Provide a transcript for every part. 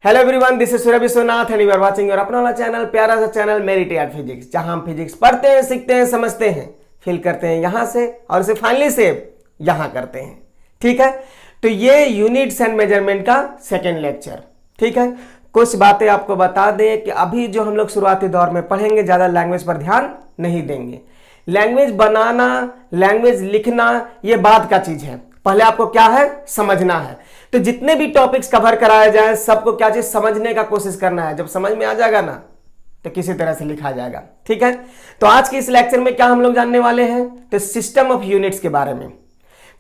Hello everyone, this is Surya Vishwanath and you are watching your अपना वाला channel, प्यारा सा चैनल मेरिट एट फिजिक्स, जहां हम फिजिक्स पढ़ते हैं, सीखते हैं, समझते हैं, फील करते हैं यहां से और इसे फाइनली से यहां करते हैं। ठीक है, तो ये यूनिट्स एंड मेजरमेंट का सेकेंड लेक्चर। ठीक है, कुछ बातें आपको बता दें कि अभी जो हम लोग शुरुआती दौर में पढ़ेंगे, ज्यादा लैंग्वेज पर ध्यान नहीं देंगे। लैंग्वेज बनाना, लैंग्वेज लिखना ये बाद का चीज है, पहले आपको क्या है समझना है। तो जितने भी टॉपिक्स कवर कराए जाए सबको क्या चीज समझने का कोशिश करना है। जब समझ में आ जाएगा ना तो किसी तरह से लिखा जाएगा। ठीक है, तो आज के इस लेक्चर में क्या हम लोग जानने वाले हैं, तो सिस्टम ऑफ यूनिट्स के बारे में।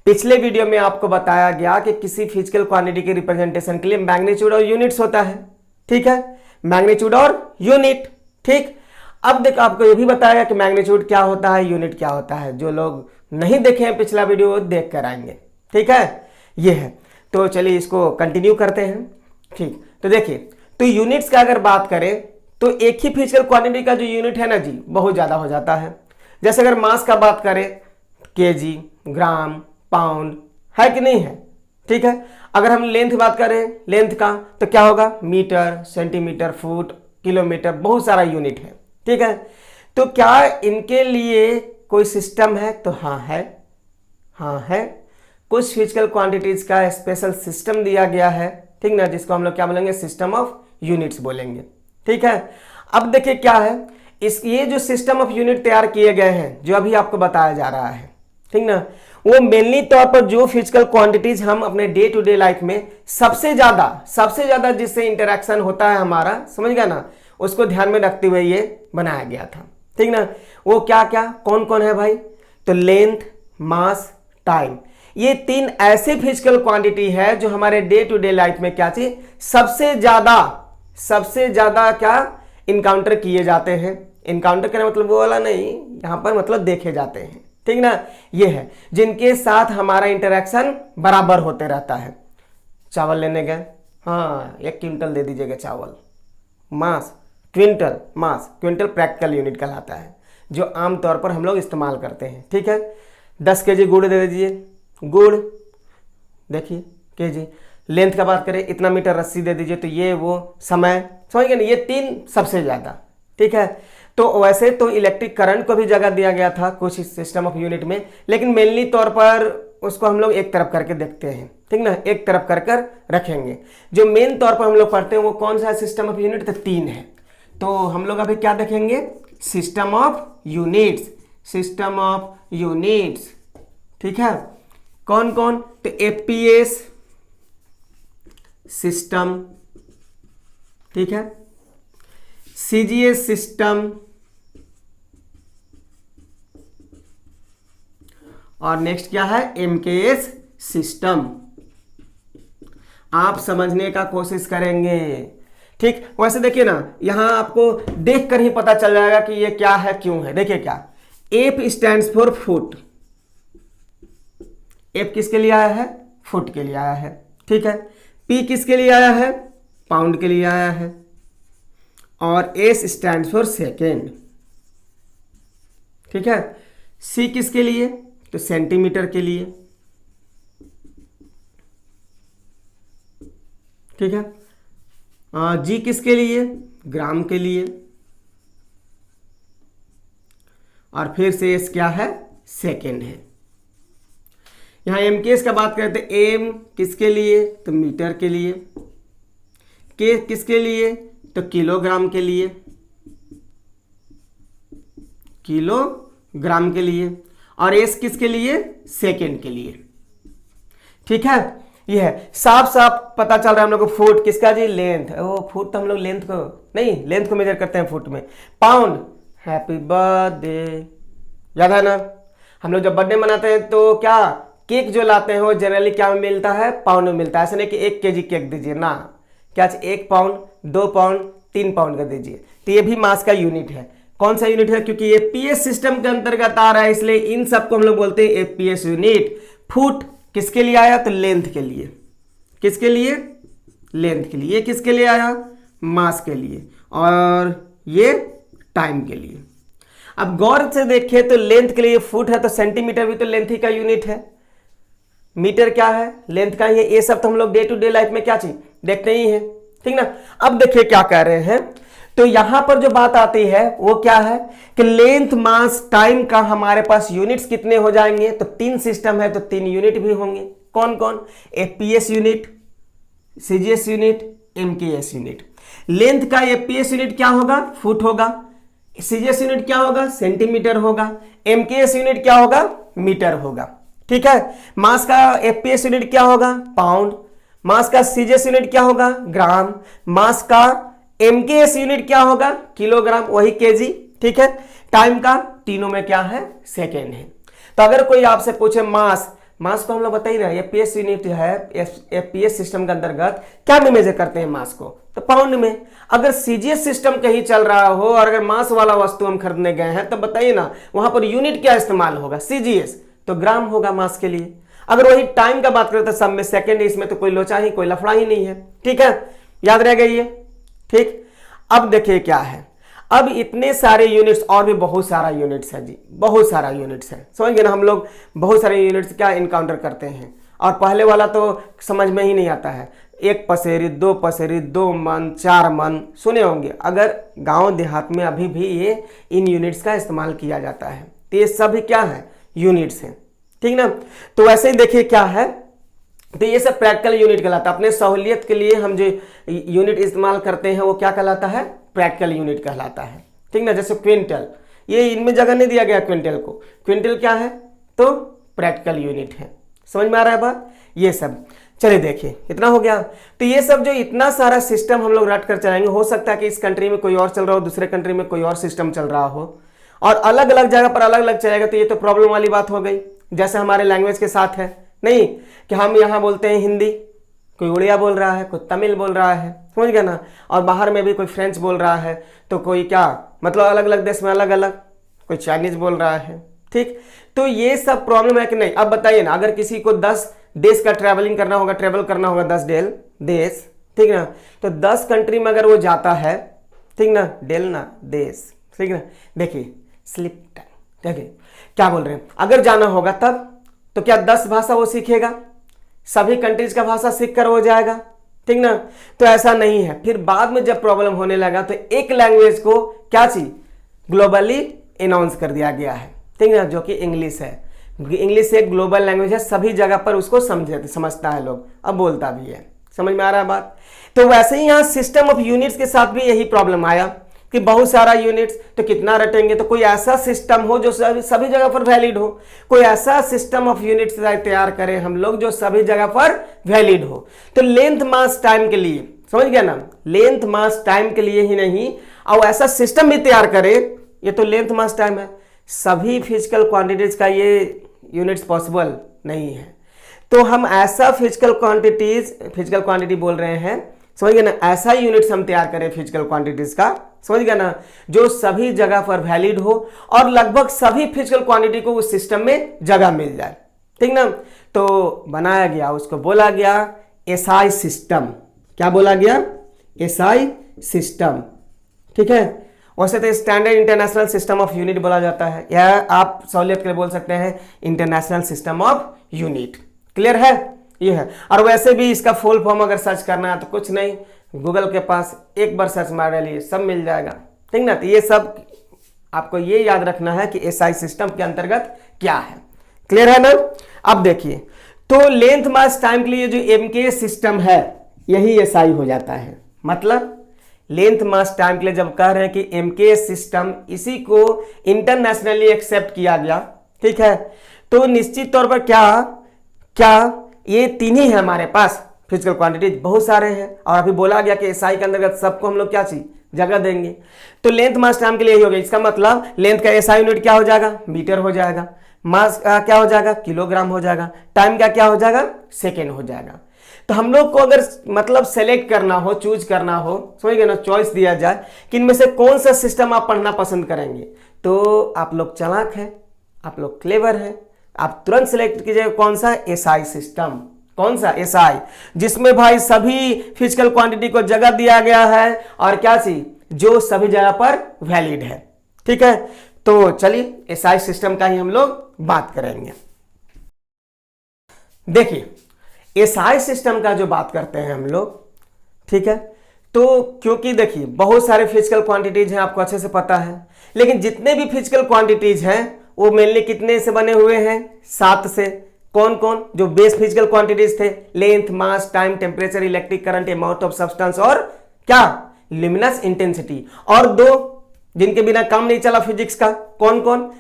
पिछले वीडियो में आपको बताया गया कि किसी फिजिकल क्वांटिटी के रिप्रेजेंटेशन के लिए मैग्नीट्यूड और यूनिट्स होता है। ठीक है, मैग्नीट्यूड और यूनिट। ठीक, अब देखो आपको यह भी बताया कि मैग्नीट्यूड क्या होता है, यूनिट क्या होता है। जो लोग नहीं देखे हैं पिछला वीडियो वो देख कर आएंगे। ठीक है, ये है। तो चलिए इसको कंटिन्यू करते हैं। ठीक, तो देखिए, तो यूनिट्स का अगर बात करें तो एक ही फिजिकल क्वांटिटी का जो यूनिट है ना जी, बहुत ज्यादा हो जाता है। जैसे अगर मास का बात करें, केजी, ग्राम, पाउंड, है कि नहीं है। ठीक है, अगर हम लेंथ बात करें, लेंथ का तो क्या होगा, मीटर, सेंटीमीटर, फुट, किलोमीटर, बहुत सारा यूनिट है। ठीक है, तो क्या इनके लिए कोई सिस्टम है, तो हाँ है। हाँ है, कुछ फिजिकल क्वांटिटीज का स्पेशल सिस्टम दिया गया है। ठीक ना, जिसको हम लोग क्या बोलेंगे, सिस्टम ऑफ यूनिट्स बोलेंगे। ठीक है, अब देखिए क्या है, ये जो सिस्टम ऑफ यूनिट तैयार किए गए हैं, जो अभी आपको बताया जा रहा है, ठीक ना, वो मेनली तौर पर जो फिजिकल क्वांटिटीज हम अपने डे टू डे लाइफ में सबसे ज्यादा जिससे इंटरेक्शन होता है हमारा, समझ गया ना, उसको ध्यान में रखते हुए ये बनाया गया था। ठीक ना, वो क्या क्या कौन कौन है भाई, तो लेंथ, मास, टाइम, ये तीन ऐसे फिजिकल क्वांटिटी है जो हमारे डे टू डे लाइफ में क्या चीज सबसे ज्यादा क्या इनकाउंटर किए जाते हैं। इनकाउंटर करना मतलब वो वाला नहीं, यहां पर मतलब देखे जाते हैं। ठीक ना, ये है जिनके साथ हमारा इंटरेक्शन बराबर होते रहता है। चावल लेने गए, हाँ 1 क्विंटल दे दीजिएगा चावल। मास, क्विंटल, मास, क्विंटल प्रैक्टिकल यूनिट कहलाता है जो आमतौर पर हम लोग इस्तेमाल करते हैं। ठीक है, 10 केजी गुड़ दे दीजिए, गुड़ देखिए केजी। लेंथ का बात करें, इतना मीटर रस्सी दे दीजिए, तो ये वो समय, समझ गए ना, ये तीन सबसे ज्यादा। ठीक है, तो वैसे तो इलेक्ट्रिक करंट को भी जगह दिया गया था कुछ सिस्टम ऑफ यूनिट में, लेकिन मेनली तौर पर उसको हम लोग एक तरफ करके देखते हैं। ठीक ना, एक तरफ कर रखेंगे। जो मेन तौर पर हम लोग पढ़ते हैं वो कौन सा सिस्टम ऑफ यूनिट, तो 3 है। तो हम लोग अभी क्या देखेंगे, system of units, system of units. ठीक है, कौन कौन, तो एपीएस सिस्टम, ठीक है, सीजीएस सिस्टम, और नेक्स्ट क्या है, एमकेएस सिस्टम। आप समझने का कोशिश करेंगे। ठीक, वैसे देखिए ना, यहां आपको देखकर ही पता चल जाएगा कि ये क्या है, क्यों है। देखिए क्या, F stands for foot. F किसके लिए आया है, फुट के लिए आया है। ठीक है, पी किसके लिए आया है, पाउंड के लिए आया है, और एस स्टैंड फॉर सेकेंड। ठीक है, सी किसके लिए, तो सेंटीमीटर के लिए। ठीक है, जी किसके लिए, ग्राम के लिए, और फिर से एस क्या है, सेकेंड है। यहां एम केस का बात करते हैं, एम किसके लिए, तो मीटर के लिए, के किसके लिए, तो किलोग्राम के लिए, किलोग्राम के लिए, और एस किसके लिए, सेकेंड के लिए। ठीक है, ये है, साफ साफ पता चल रहा है हम लोग को। फुट किसका जी, लेंथ, वो फुट तो हम लोग लेंथ को नहीं, लेंथ को मेजर करते हैं फुट में। पाउंड, हैप्पी बर्थडे, याद है ना, हम लोग जब बर्थडे मनाते हैं तो क्या केक जो लाते हैं वो जनरली क्या में मिलता है, पाउंड में मिलता है। ऐसा नहीं कि 1 केजी केक दीजिए ना, क्या 1 पाउंड, 2 पाउंड, 3 पाउंड का दीजिए। तो ये भी मास का यूनिट है। कौन सा यूनिट है, क्योंकि ये पीएस सिस्टम के अंतर्गत आ रहा है, इसलिए इन सबको हम लोग बोलते हैं एपीएस यूनिट। फुट किसके लिए आया, तो लेंथ के लिए। किसके लिए, लेंथ के लिए। ये किसके लिए आया, मास के लिए, और ये टाइम के लिए। अब गौर से देखें तो लेंथ के लिए फुट है, तो सेंटीमीटर भी तो लेंथ ही का यूनिट है। मीटर क्या है, लेंथ का ही है। ये सब तो हम लोग डे टू डे लाइफ में क्या चीज देखते ही हैं। ठीक ना। अब देखिए क्या कह रहे हैं, तो यहां पर जो बात आती है वो क्या है कि लेंथ मास टाइम का हमारे पास यूनिट्स कितने हो जाएंगे, तो 3 सिस्टम है तो 3 यूनिट भी होंगे। कौन कौन, FPS unit, CGS unit, MKS unit. Length का एफपीएस यूनिट क्या होगा, फुट होगा। सीजीएस यूनिट क्या होगा, सेंटीमीटर होगा। एमकेएस यूनिट क्या होगा, मीटर होगा। ठीक है। मास का एफपीएस यूनिट क्या होगा, पाउंड। मास का सीजीएस यूनिट क्या होगा, ग्राम। मास का एमकेएस यूनिट क्या होगा, किलोग्राम, वही केजी। ठीक है। टाइम का तीनों में क्या है, सेकेंड है। तो अगर कोई आपसे पूछे मास को हम लोग बताइए ना, एफपीएस यूनिट है, एफपीएस सिस्टम के अंतर्गत क्या में मेजर करते हैं मास को, तो पाउंड में। अगर सीजीएस सिस्टम कहीं चल रहा हो और अगर मास वाला वस्तु हम खरीदने गए हैं तो बताइए ना वहां पर यूनिट क्या इस्तेमाल होगा, सीजीएस, तो ग्राम होगा मास के लिए। अगर वही टाइम का बात करें तो सब में सेकेंड है, इसमें तो कोई लोचा ही, कोई लफड़ा ही नहीं है। ठीक है, याद रह गई ये। ठीक। अब देखिए क्या है, अब इतने सारे यूनिट्स और भी बहुत सारा यूनिट्स है जी, बहुत सारा यूनिट्स है। समझ गए ना, हम लोग बहुत सारे यूनिट्स क्या इनकाउंटर करते हैं। और पहले वाला तो समझ में ही नहीं आता है, 1 पसेरी, 2 पसेरी, 2 मन, 4 मन, सुने होंगे। अगर गांव देहात में अभी भी ये इन यूनिट्स का इस्तेमाल किया जाता है, तो ये सभी क्या है, यूनिट्स हैं। ठीक ना। तो वैसे ही देखिए क्या है, तो ये सब प्रैक्टिकल यूनिट कहलाता है। अपने सहूलियत के लिए हम जो यूनिट इस्तेमाल करते हैं वो क्या कहलाता है, प्रैक्टिकल यूनिट कहलाता है। ठीक ना। जैसे क्विंटल, ये इनमें जगह नहीं दिया गया क्विंटल को, क्विंटल क्या है, तो प्रैक्टिकल यूनिट है। समझ में आ रहा है बात, ये सब। चलिए देखिए इतना हो गया। तो ये सब जो इतना सारा सिस्टम हम लोग रट कर चलाएंगे, हो सकता है कि इस कंट्री में कोई और चल रहा हो, दूसरे कंट्री में कोई और सिस्टम चल रहा हो, और अलग अलग जगह पर अलग अलग चलेगा, तो ये तो प्रॉब्लम वाली बात हो गई। जैसे हमारे लैंग्वेज के साथ है नहीं, कि हम यहाँ बोलते हैं हिंदी, कोई उड़िया बोल रहा है, कोई तमिल बोल रहा है, समझ गया ना। और बाहर में भी कोई फ्रेंच बोल रहा है, तो कोई क्या मतलब अलग अलग देश में अलग अलग, कोई चाइनीज बोल रहा है। ठीक। तो ये सब प्रॉब्लम है कि नहीं। अब बताइए ना, अगर किसी को 10 देश का ट्रैवलिंग करना होगा, ट्रैवल करना होगा 10 देश, ठीक ना, तो 10 कंट्री में अगर वो जाता है, ठीक ना, डेल ना देश, ठीक ना। देखिए स्लिप टाइम, देखिए क्या बोल रहे हैं, अगर जाना होगा तब तो क्या 10 भाषा वो सीखेगा, सभी कंट्रीज का भाषा सीख कर हो जाएगा, ठीक ना। तो ऐसा नहीं है। फिर बाद में जब प्रॉब्लम होने लगा तो एक लैंग्वेज को क्या चीज ग्लोबली अनाउंस कर दिया गया है, ठीक ना, जो कि इंग्लिश है। इंग्लिश एक ग्लोबल लैंग्वेज है, सभी जगह पर उसको समझता है लोग, अब बोलता भी है। समझ में आ रहा है बात। तो वैसे ही यहाँ सिस्टम ऑफ यूनिट्स के साथ भी यही प्रॉब्लम आया कि बहुत सारा यूनिट्स, तो कितना रटेंगे। तो कोई ऐसा सिस्टम हो जो सभी जगह पर वैलिड हो, कोई ऐसा सिस्टम ऑफ यूनिट्स तैयार करें हम लोग जो सभी जगह पर वैलिड हो। तो लेंथ मास टाइम के लिए, समझ गया ना, लेंथ मास टाइम के लिए ही नहीं, और ऐसा सिस्टम भी तैयार करें, ये तो लेंथ मास टाइम है, सभी फिजिकल क्वांटिटीज का ये यूनिट्स पॉसिबल नहीं है। तो हम ऐसा फिजिकल क्वांटिटी बोल रहे हैं, समझ गए ना, ऐसा यूनिट्स हम तैयार करें फिजिकल क्वांटिटीज का, समझ गया ना, जो सभी जगह पर वैलिड हो और लगभग सभी फिजिकल क्वांटिटी को उस सिस्टम में जगह मिल जाए, ठीक ना। तो बनाया गया, उसको बोला गया एसआई सिस्टम। क्या बोला गया, एसआई सिस्टम, ठीक है। वैसे तो standard international system of unit बोला जाता है, या आप सहूलियत के लिए बोल सकते हैं international system of unit. Clear है, ये है। और वैसे भी इसका फुल फॉर्म अगर सर्च करना है तो कुछ नहीं, गूगल के पास एक बार सर्च मार लिए सब मिल जाएगा, ठीक ना। तो ये सब आपको ये याद रखना है कि एसआई सिस्टम के अंतर्गत क्या है। क्लियर है ना। अब देखिए, तो लेंथ मास टाइम के लिए जो एमके सिस्टम है यही एसआई हो जाता है। मतलब लेंथ मास टाइम के लिए जब कह रहे हैं कि एमके सिस्टम, इसी को इंटरनेशनली एक्सेप्ट किया गया, ठीक है। तो निश्चित तौर पर क्या ये 3 ही है हमारे पास फिजिकल क्वांटिटी, बहुत सारे हैं। और अभी बोला गया कि एसआई के अंतर्गत सबको हम लोग क्या चीज जगह देंगे। तो लेंथ मास टाइम के लिए यही हो गया। इसका मतलब लेंथ का एसआई यूनिट क्या हो जाएगा, मीटर हो जाएगा। मास का क्या हो जाएगा, किलोग्राम हो जाएगा। टाइम का क्या हो जाएगा, सेकेंड हो जाएगा। तो हम लोग को अगर मतलब सेलेक्ट करना हो, चूज करना हो, समझ गए ना, चॉइस दिया जाए कि इनमें से कौन सा सिस्टम आप पढ़ना पसंद करेंगे, तो आप लोग चालाक हैं, आप लोग क्लेवर हैं, आप तुरंत सिलेक्ट कीजिए कौन सा, एसआई सिस्टम। कौन सा, एसआई, जिसमें भाई सभी फिजिकल क्वांटिटी को जगह दिया गया है और क्या चीज जो सभी जगह पर वैलिड है, ठीक है। तो चलिए एसआई सिस्टम का ही हम लोग बात करेंगे। देखिए एसआई सिस्टम का जो बात करते हैं हम लोग, ठीक है, तो क्योंकि देखिए बहुत सारे फिजिकल क्वांटिटीज हैं, आपको अच्छे से पता है, लेकिन जितने भी फिजिकल क्वांटिटीज हैं वो मेनली कितने से बने हुए हैं? 7 से। कौन कौन? जो बेस फिजिकल क्वांटिटीज थे, length, mass, time, temperature, electric current, amount of substance और क्या? Luminous intensity. और 2 जिनके बिना काम नहीं चला फिजिक्स का, कौन कौन?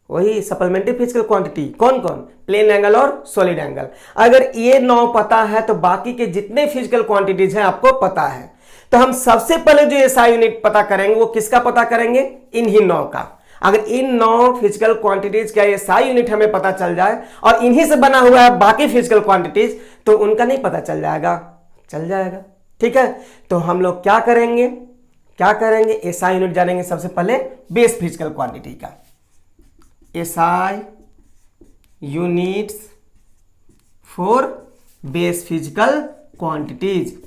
वही सप्लीमेंट्री फिजिकल क्वांटिटी। कौन कौन? प्लेन एंगल और सॉलिड एंगल। अगर ये 9 पता है तो बाकी के जितने फिजिकल क्वांटिटीज हैं आपको पता है। तो हम सबसे पहले जो एसआई यूनिट पता करेंगे वो किसका पता करेंगे? इन्हीं 9 का। अगर इन 9 फिजिकल क्वांटिटीज का एसआई यूनिट हमें पता चल जाए और इन्हीं से बना हुआ है बाकी फिजिकल क्वांटिटीज, तो उनका नहीं पता चल जाएगा? चल जाएगा। ठीक है, तो हम लोग क्या करेंगे? एसआई यूनिट जानेंगे सबसे पहले बेस फिजिकल क्वांटिटी का। SI units for base physical quantities.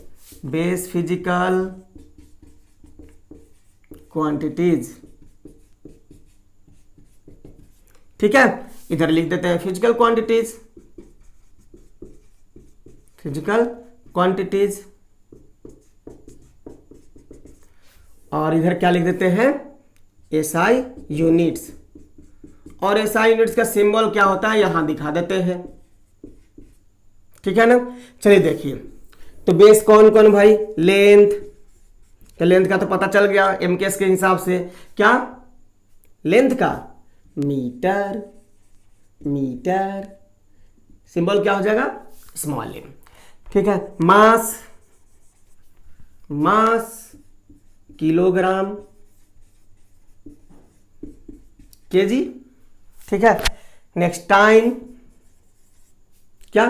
Base physical quantities. ठीक है, इधर लिख देते हैं फिजिकल क्वांटिटीज। फिजिकल क्वांटिटीज और इधर क्या लिख देते हैं? SI units. और एसआई यूनिट्स का सिंबल क्या होता है यहां दिखा देते हैं। ठीक है ना? चलिए देखिए, तो बेस कौन कौन भाई? लेंथ, तो लेंथ का तो पता चल गया एमकेएस के हिसाब से। क्या लेंथ का? मीटर। मीटर सिंबल क्या हो जाएगा? Small M. ठीक है, मास, मास किलोग्राम, केजी। ठीक है, नेक्स्ट टाइम क्या?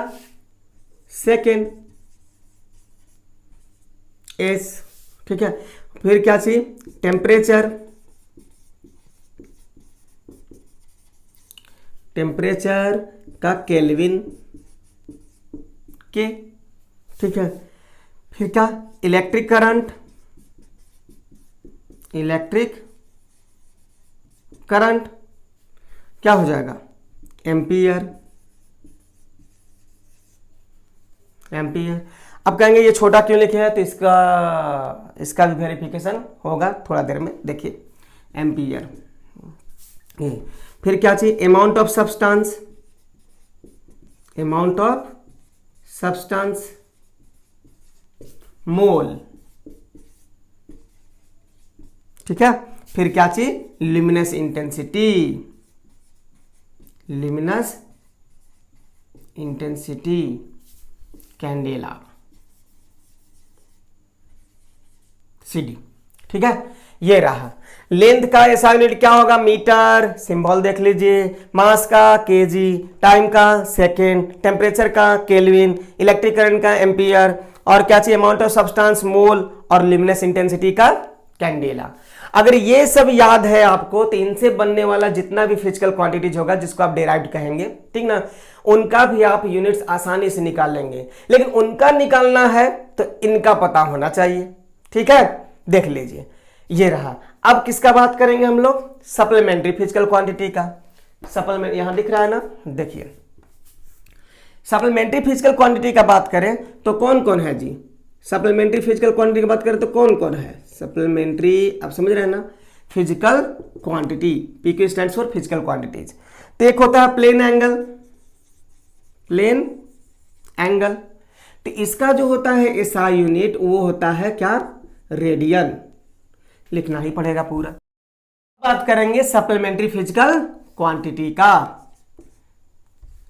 Second, S. ठीक है, फिर क्या चाहिए? टेम्परेचर, टेम्परेचर का केल्विन के। ठीक है, फिर क्या? इलेक्ट्रिक करंट, इलेक्ट्रिक करंट क्या हो जाएगा? एम्पियर। एम्पियर। अब कहेंगे ये छोटा क्यों लिखे हैं, तो इसका भी वेरिफिकेशन होगा थोड़ा देर में, देखिए एम्पियर। फिर क्या चाहिए? Amount of substance, amount of substance, mole. ठीक है, फिर क्या चाहिए? Luminous intensity, luminous intensity, candela, CD. ठीक है, ये रहा। लेंथ का एसआई यूनिट क्या होगा? मीटर, सिंबल देख लीजिए। मास का केजी, टाइम का सेकेंड, टेम्परेचर का केल्विन, इलेक्ट्रिक करंट का एम्पियर, और क्या चाहिए? अमाउंट ऑफ सब्सटेंस मोल, और ल्यूमिनस इंटेंसिटी का कैंडेला। अगर ये सब याद है आपको तो इनसे बनने वाला जितना भी फिजिकल क्वांटिटीज होगा जिसको आप डेराइव्ड कहेंगे, ठीक ना, उनका भी आप यूनिट्स आसानी से निकाल लेंगे। लेकिन उनका निकालना है तो इनका पता होना चाहिए। ठीक है, देख लीजिए ये रहा। अब किसका बात करेंगे हम लोग? सप्लीमेंट्री फिजिकल क्वांटिटी का। सप्लीमेंट यहां दिख रहा है ना, देखिए सप्लीमेंट्री फिजिकल क्वांटिटी का बात करें तो कौन कौन है जी? सप्लीमेंट्री फिजिकल क्वांटिटी की बात करें तो कौन कौन है? सप्लीमेंट्री, आप समझ रहे हैं ना, physical quantity. PQ stands for physical quantities. तो एक होता है प्लेन एंगल, प्लेन एंगल। तो इसका जो होता है एसआई यूनिट वो होता है क्या? रेडियन। लिखना ही पड़ेगा पूरा। बात करेंगे सप्लीमेंट्री फिजिकल क्वांटिटी का।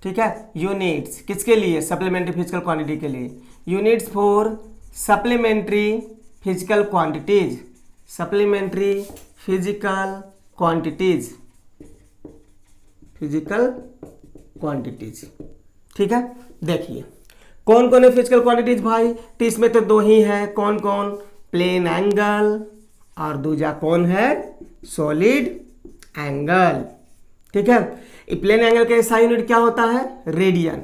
ठीक है, यूनिट्स किसके लिए? सप्लीमेंट्री फिजिकल क्वांटिटी के लिए। Units for supplementary physical quantities, supplementary physical quantities, physical quantities. ठीक है, देखिए कौन कौन है फिजिकल क्वांटिटीज भाई? तो इसमें तो 2 ही है। कौन कौन? प्लेन एंगल और दूजा कौन है? Solid angle. ठीक है, प्लेन एंगल का एसआई यूनिट क्या होता है? रेडियन।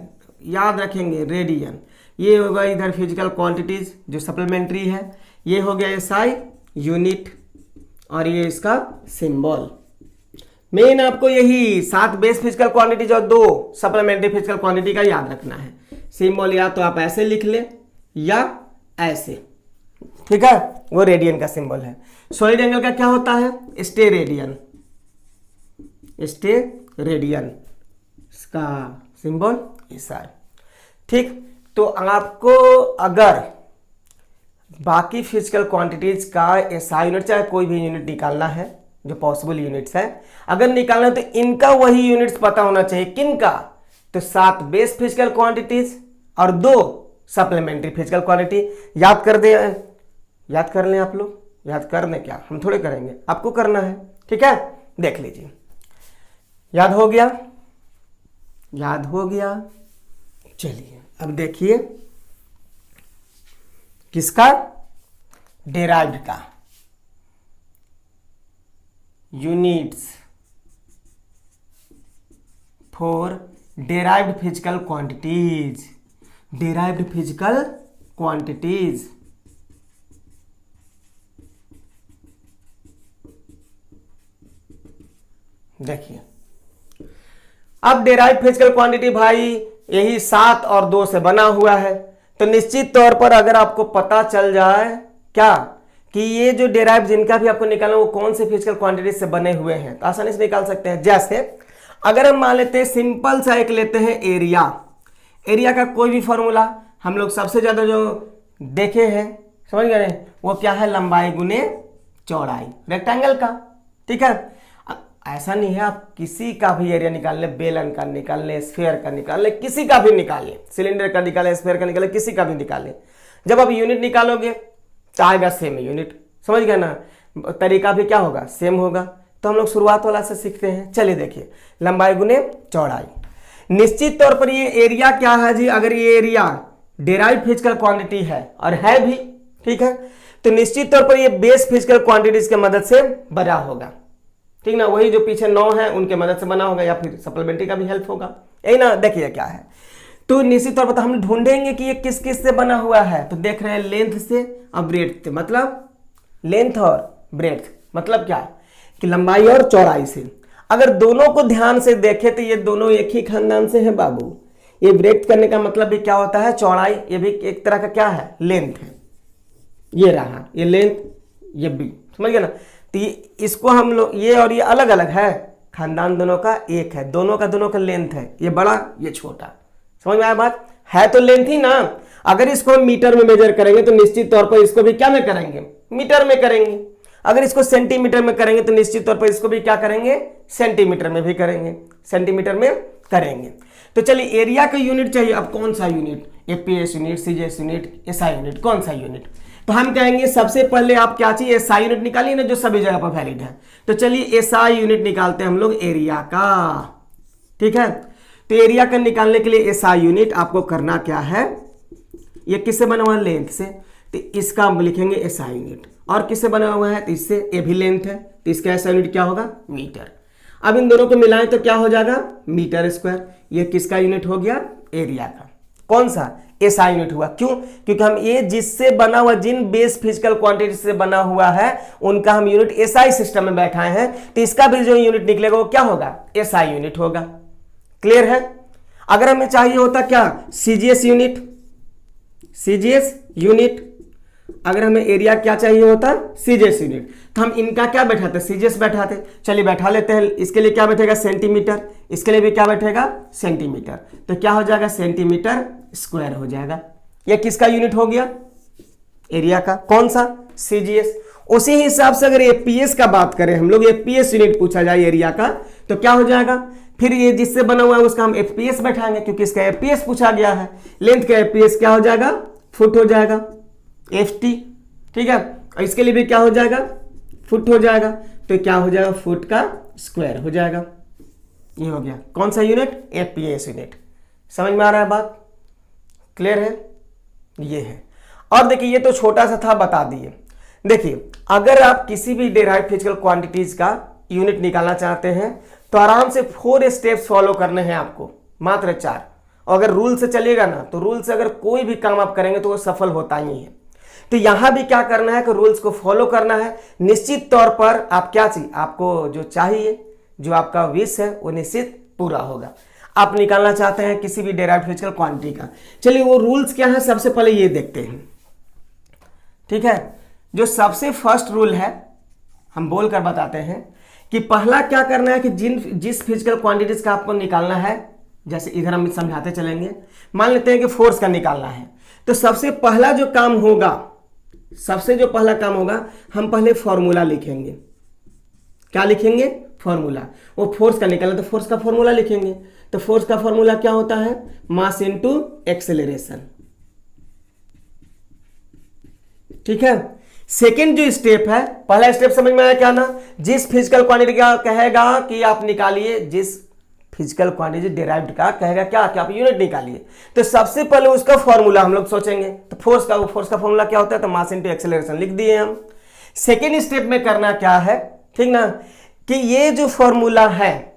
याद रखेंगे रेडियन। ये होगा इधर फिजिकल क्वांटिटीज जो सप्लीमेंट्री है, ये हो गया एसआई यूनिट और ये इसका सिंबल। मेन आपको यही 7 बेस फिजिकल क्वांटिटीज और 2 सप्लीमेंट्री फिजिकल क्वांटिटी का याद रखना है। सिंबल या तो आप ऐसे लिख ले या ऐसे, ठीक है, वो रेडियन का सिंबल है। सॉलिड एंगल का क्या होता है? स्टेरेडियन, स्टेरेडियन इसका सिंबल ऐसा है। ठीक, तो आपको अगर बाकी फिजिकल क्वांटिटीज का एसआई यूनिट चाहे कोई भी यूनिट निकालना है, जो पॉसिबल यूनिट्स है अगर निकालना है, तो इनका वही यूनिट्स पता होना चाहिए। किनका? तो 7 बेस फिजिकल क्वांटिटीज और 2 सप्लीमेंट्री फिजिकल क्वांटिटी। याद कर लें आप लोग, याद कर दें, क्या हम थोड़े करेंगे, आपको करना है। ठीक है, देख लीजिए, याद हो गया, याद हो गया। चलिए अब देखिए किसका? डेराइव्ड का। Units for derived physical quantities, derived physical quantities. देखिए अब डेराइव्ड फिजिकल क्वांटिटी भाई यही 7 और 2 से बना हुआ है। तो निश्चित तौर पर अगर आपको पता चल जाए क्या कि ये जो डेराइव्ड जिनका भी आपको निकालना वो कौन से फिजिकल क्वांटिटी से बने हुए हैं, तो आसानी से निकाल सकते हैं। जैसे अगर हम मान लेते हैं सिंपल सा एक लेते हैं एरिया, एरिया का कोई भी फॉर्मूला हम लोग सबसे ज्यादा जो देखे हैं, समझ गए, वो क्या है? लंबाई गुने चौड़ाई रेक्टेंगल का। ठीक है, ऐसा नहीं है आप किसी का भी एरिया निकाल ले, बेलन का निकाल ले, स्फीयर का निकाल ले, किसी का भी निकाल ले, सिलेंडर का निकाले, स्फीयर का निकाले, किसी का भी निकाल ले, जब आप यूनिट निकालोगे चाहेगा सेम यूनिट, समझ गए ना, तरीका भी क्या होगा? सेम होगा। तो हम लोग शुरुआत वाला से सीखते हैं। चलिए देखिए, लंबाई गुने चौड़ाई। निश्चित तौर पर ये एरिया क्या है जी? अगर ये एरिया डेराइव्ड फिजिकल क्वांटिटी है और है भी, ठीक है, तो निश्चित तौर पर ये बेस फिजिकल क्वांटिटीज की मदद से बना होगा। ठीक ना, वही जो पीछे 9 है उनके मदद से बना होगा, या फिर सप्लीमेंट्री का भी हेल्प होगा, यही ना। देखिए क्या है, तो निश्चित तौर पर हम ढूंढेंगे कि ये किस किस से बना हुआ है। तो देख रहे हैं लेंथ से और ब्रेड्थ से, मतलब लेंथ और ब्रेड्थ मतलब क्या कि लंबाई और चौड़ाई से। अगर दोनों को ध्यान से देखें तो ये दोनों एक ही खानदान से हैं बाबू। ये ब्रेड्थ करने का मतलब भी क्या होता है? चौड़ाई, ये भी एक तरह का क्या है? लेंथ है। ये रहा, ये लेंथ, ये भी, समझ गए ना। तो इसको हम लोग, ये और ये अलग अलग है, खानदान दोनों का एक है, दोनों का लेंथ है, ये बड़ा ये छोटा। समझ में आया बात? है तो लेंथ ही ना। अगर इसको हम मीटर में मेजर करेंगे तो निश्चित तौर पर इसको भी क्या में करेंगे? मीटर में करेंगे। अगर इसको सेंटीमीटर में करेंगे तो निश्चित तौर पर इसको भी क्या करेंगे? सेंटीमीटर में भी करेंगे, सेंटीमीटर में करेंगे। तो चलिए एरिया का यूनिट चाहिए। अब कौन सा unit? APS unit, CGS unit, SI unit, कौन सा यूनिट? तो हम कहेंगे सबसे पहले आप क्या चाहिए? एसआई यूनिट निकालिए ना, जो सभी जगह पर वैलिड है। तो चलिए एसआई यूनिट निकालते हैं हम लोग एरिया का। ठीक है, तो एरिया का निकालने के लिए एसआई यूनिट आपको करना क्या है? ये किससे बना हुआ है? लेंथ से। तो इसका हम लिखेंगे एसआई यूनिट। और किससे बना हुआ है? तो इससे, ये भी लेंथ है, तो इसका एसआई यूनिट क्या होगा? मीटर। अब इन दोनों को मिलाएं तो क्या हो जाएगा? Metre square. ये किसका यूनिट हो गया? एरिया का। कौन सा? एसआई यूनिट हुआ। क्यों? क्योंकि हम ये जिससे बना हुआ, जिन बेस फिजिकल क्वांटिटी से बना हुआ है उनका हम यूनिट एसआई सिस्टम में बैठाए हैं, तो इसका भी जो यूनिट निकलेगा वो क्या होगा? एसआई यूनिट होगा। क्लियर है? अगर हमें चाहिए होता क्या? CGS unit, CGS unit. अगर हमें एरिया क्या चाहिए होता? सीजीएस यूनिट, तो हम इनका क्या बैठाते? सीजीएस बैठाते। चलिए बैठा लेते हैं। इसके लिए क्या बैठेगा? सेंटीमीटर। इसके लिए भी क्या बैठेगा? सेंटीमीटर। तो क्या हो जाएगा? सेंटीमीटर स्क्वायर हो जाएगा। ये किसका यूनिट हो गया? एरिया का। कौन सा? सीजीएस। उसी हिसाब से अगर एपीएस का बात करें हम लोग, एपीएस यूनिट पूछा जाए एरिया का, तो क्या हो जाएगा? फिर ये जिससे बना हुआ है उसका हम एफपीएस बैठाएंगे, क्योंकि इसका एफपीएस पूछा गया है। लेंथ का एफपीएस क्या हो जाएगा? फुट हो जाएगा, एफटी। ठीक है, और इसके लिए भी क्या हो जाएगा? फुट हो जाएगा। तो क्या हो जाएगा? फुट का स्क्वायर हो जाएगा। ये हो गया कौन सा यूनिट? FPS unit. समझ में आ रहा है बात? क्लियर है? ये है। और देखिए ये तो छोटा सा था, बता दिए। देखिए अगर आप किसी भी डेराइव्ड फिजिकल क्वांटिटीज का यूनिट निकालना चाहते हैं तो आराम से 4 स्टेप्स फॉलो करने हैं आपको, मात्र 4। और अगर रूल से चलेगा ना, तो रूल से अगर कोई भी काम आप करेंगे तो वो सफल होता ही है। तो यहां भी क्या करना है कि रूल्स को फॉलो करना है। निश्चित तौर पर आप क्या चाहिए, आपको जो चाहिए, जो आपका विश है वो निश्चित पूरा होगा। आप निकालना चाहते हैं किसी भी डेराइव्ड फिजिकल क्वांटिटी का। चलिए वो रूल्स क्या है सबसे पहले ये देखते हैं। ठीक है, जो सबसे फर्स्ट रूल है हम बोल कर बताते हैं कि पहला क्या करना है कि जिस फिजिकल क्वांटिटीज का आपको निकालना है, जैसे इधर हम समझाते चलेंगे, मान लेते हैं कि फोर्स का निकालना है, तो सबसे पहला जो काम होगा, हम पहले फॉर्मूला लिखेंगे। क्या लिखेंगे? फॉर्मूला। वो फोर्स का निकालना तो फोर्स का फॉर्मूला लिखेंगे। तो फोर्स का फॉर्मूला क्या होता है? Mass into acceleration. ठीक है। सेकेंड जो स्टेप है, पहला स्टेप समझ में आया क्या ना? जिस फिजिकल क्वांटिटी का कहेगा कि आप निकालिए, जिस फिजिकल क्वांटिटी डेराइव्ड का कहेगा क्या कि आप यूनिट निकालिए, तो सबसे पहले उसका फॉर्मूला हम लोग सोचेंगे। तो फोर्स का फॉर्मूला क्या होता है? तो मास इनटू एक्सेलरेशन लिख दिए हम। सेकेंड स्टेप में करना क्या है, ठीक ना, कि ये जो फॉर्मूला है,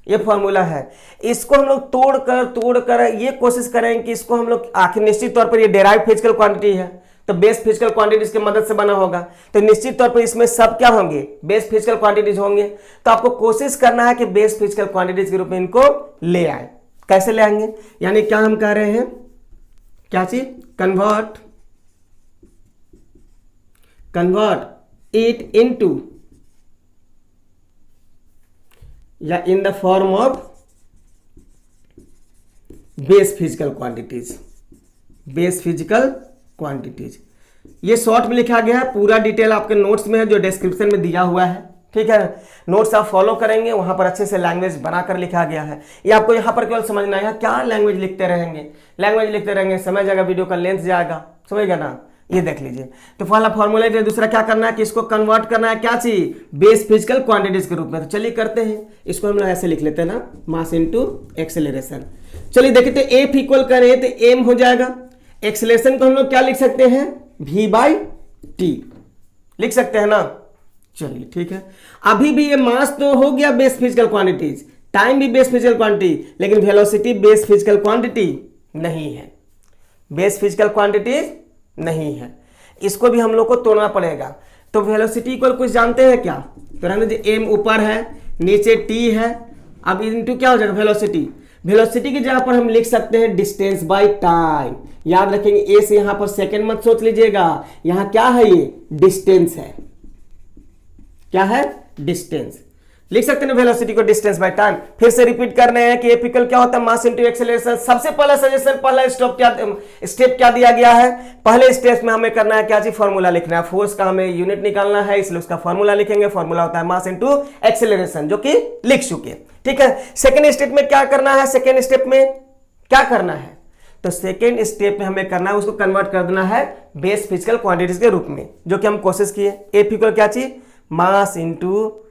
इसको हम लोग तोड़कर ये कोशिश करें कि इसको हम लोग आखिर निश्चित तौर पर ये डेराइव फिजिकल क्वांटिटी है, तो बेस फिजिकल क्वांटिटीज की मदद से बना होगा, तो निश्चित तौर पर इसमें सब क्या होंगे? बेस फिजिकल क्वांटिटीज होंगे। तो आपको कोशिश करना है कि बेस फिजिकल क्वांटिटीज के रूप में इनको ले आए। कैसे ले आएंगे? यानी क्या हम कह रहे हैं, क्या चीज? कन्वर्ट इट इनटू या in the form of base physical quantities. ये शॉर्ट में लिखा गया है, पूरा डिटेल आपके नोट्स में है जो डिस्क्रिप्शन में दिया हुआ है। ठीक है, नोट्स आप फॉलो करेंगे, वहां पर अच्छे से लैंग्वेज बनाकर लिखा गया है। ये आपको यहाँ पर केवल समझना है क्या लैंग्वेज लिखते रहेंगे, समझ जाएगा, वीडियो का लेंथ जाएगा, समझेगा ना? ये देख लीजिए। तो पहला फॉर्मूला, दूसरा क्या करना है कि इसको कन्वर्ट करना है, क्या चीज? बेस फिजिकल क्वांटिटीज के रूप में। तो चलिए करते हैं, इसको हम लोग ऐसे लिख लेते हैं ना, मास इनटू एक्सेलरेशन। चलिए देखिए, तो एफ इक्वल करें तो एम हो जाएगा। एक्सेलरेशन को हम लोग क्या लिख सकते हैं? v बाई टी लिख सकते हैं ना। चलिए ठीक है, अभी भी ये मास तो हो गया बेस फिजिकल क्वांटिटीज, टाइम भी बेस फिजिकल क्वांटिटी, लेकिन वेलोसिटी बेस फिजिकल क्वांटिटी नहीं है। इसको भी हम लोग को तोड़ना पड़ेगा। तो वेलोसिटी इक्वल कुछ जानते हैं क्या? तो रहने दीजिए, एम ऊपर है, नीचे टी है। अब इनटू क्या हो जाएगा? वेलोसिटी की जगह पर हम लिख सकते हैं डिस्टेंस बाय टाइम। याद रखेंगे, ए से यहां पर सेकंड मत सोच लीजिएगा, यहां क्या है? ये डिस्टेंस है। क्या है? डिस्टेंस। लिख सकते हैं वेलोसिटी को डिस्टेंस बाय टाइम। फिर से रिपीट करने हैं कि एफ इक्वल क्या होता है? Mass into acceleration. सबसे पहला सजेशन, पहला स्टेप क्या दिया गया है? पहले स्टेप में हमें करना है क्या चीज? फॉर्मूला लिखना है। फोर्स का हमें यूनिट निकालना है, इसलिए उसका फॉर्मूला लिखेंगे। फॉर्मूला होता है मास इनटू एक्सेलरेशन, जो कि लिख चुके। ठीक है, सेकेंड स्टेप में क्या करना है? सेकेंड स्टेप में हमें करना है, उसको कन्वर्ट कर देना है बेस फिजिकल क्वांटिटीज के रूप में, जो कि हम कोशिश किए। एफ इक्वल क्या चीज? मास इनटू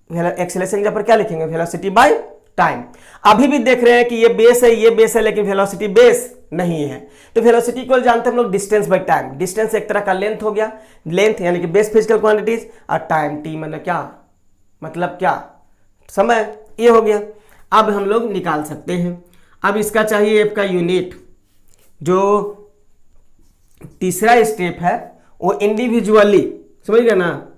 एक्सेलरेशन, जहां पर क्या लिखेंगे? Velocity by time. अभी भी देख रहे हैं कि ये बेस है, लेकिन वेलोसिटी बेस नहीं है। तो वेलोसिटी इक्वल जानते हैं हम लोग डिस्टेंस बाय टाइम। डिस्टेंस एक तरह का लेंथ हो गया, लेंथ यानी कि बेस फिजिकल क्वांटिटीज, और टाइम टी मतलब क्या? समय। ये हो गया। अब हम लोग निकाल सकते हैं। अब इसका चाहिए एफ का यूनिट। जो तीसरा स्टेप है वो इंडिविजुअली, समझ गए ना?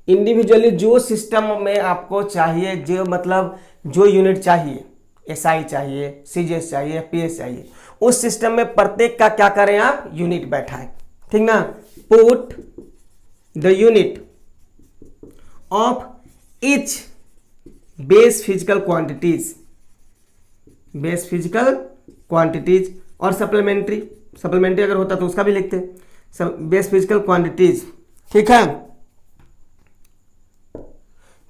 इंडिविजुअली जो सिस्टम में आपको चाहिए, जो यूनिट चाहिए, एसआई चाहिए, सीजीएस चाहिए, पीएस चाहिए, उस सिस्टम में प्रत्येक का क्या करें आप? यूनिट बैठाएं। ठीक ना? Put the unit of each base physical quantities और सप्लीमेंट्री अगर होता तो उसका भी लिखते, बेस फिजिकल क्वांटिटीज। ठीक है,